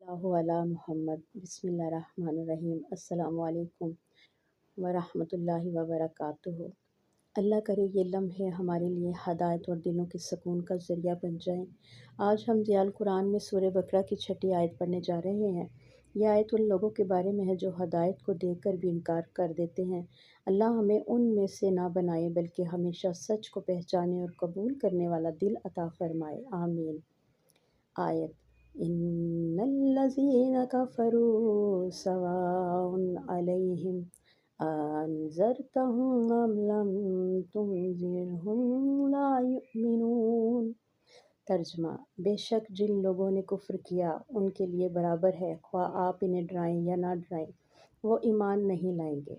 اللہ علی محمد بسم اللہ الرحمن الرحیم السلام علیکم ورحمۃ اللہ وبرکاتہ۔ اللہ کرے یہ لمحے ہمارے لیے ہدایت اور دلوں کے سکون کا ذریعہ بن جائیں۔ آج ہم ضیاء القرآن میں سورہ بقرہ کی 6 آیت پڑھنے جا رہے ہیں۔ یہ آیت ان لوگوں کے بارے میں ہے جو ہدایت کو دیکھ کر بھی انکار کر دیتے ہیں۔ اللہ ہمیں ان میں سے نہ بنائے بلکہ ہمیشہ سچ کو پہچانے اور قبول کرنے والا دل عطا فرمائے، آمین۔ آیت: ان الذین کفروا سواء علیہم انذرتہم ام لم تنذرہم لا یؤمنون۔ ترجمہ: بے شک جن لوگوں نے کفر کیا ان کے لیے برابر ہے، خواہ آپ انہیں ڈرائیں یا نہ ڈرائیں، وہ ایمان نہیں لائیں گے۔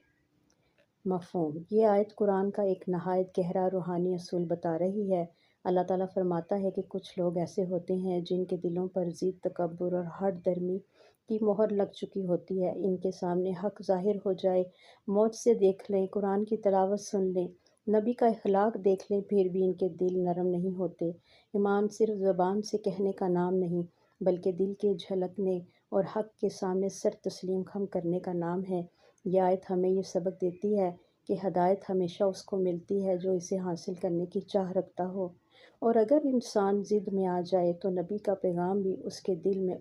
مفہوم: یہ آیت قرآن کا ایک نہایت گہرا روحانی اصول بتا رہی ہے۔ اللہ تعالیٰ فرماتا ہے کہ کچھ لوگ ایسے ہوتے ہیں جن کے دلوں پر ضد، تکبر اور ہٹ درمی کی مہر لگ چکی ہوتی ہے۔ ان کے سامنے حق ظاہر ہو جائے، معجزے دیکھ لیں، قرآن کی تلاوت سن لیں، نبی کا اخلاق دیکھ لیں، پھر بھی ان کے دل نرم نہیں ہوتے۔ ایمان صرف زبان سے کہنے کا نام نہیں بلکہ دل کے جھلکنے اور حق کے سامنے سر تسلیم خم کرنے کا نام ہے۔ یہ آیت ہمیں یہ سبق دیتی ہے کہ ہدایت ہمیشہ اس کو ملتی ہے جو اسے حاصل کرنے کی چاہ رکھتا ہو، اور اگر انسان ضد میں آ جائے تو نبی کا پیغام بھی اس کے دل میں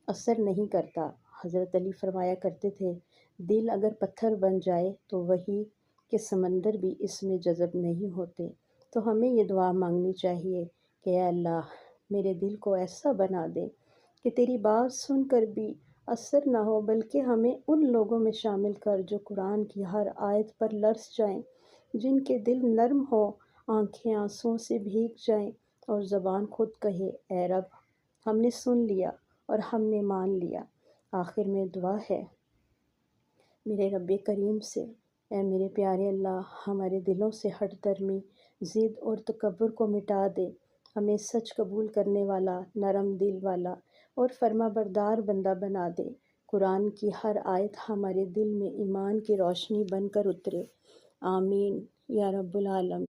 اثر نہیں کرتا۔ حضرت علی فرمایا کرتے تھے، دل اگر پتھر بن جائے تو وحی کے سمندر بھی اس میں جذب نہیں ہوتے۔ تو ہمیں یہ دعا مانگنی چاہیے کہ اے اللہ، میرے دل کو ایسا بنا دے کہ تیری بات سن کر بھی اثر نہ ہو، بلکہ ہمیں ان لوگوں میں شامل کر جو قرآن کی ہر آیت پر لرز جائیں، جن کے دل نرم ہوں، آنکھیں آنسوؤں سے بھیگ جائیں اور زبان خود کہے، اے رب، ہم نے سن لیا اور ہم نے مان لیا۔ آخر میں دعا ہے میرے رب کریم سے، اے میرے پیارے اللہ، ہمارے دلوں سے ہٹ درمی، ضد اور تکبر کو مٹا دے، ہمیں سچ قبول کرنے والا، نرم دل والا اور فرما بردار بندہ بنا دے۔ قرآن کی ہر آیت ہمارے دل میں ایمان کی روشنی بن کر اترے، آمین یا رب العالمین۔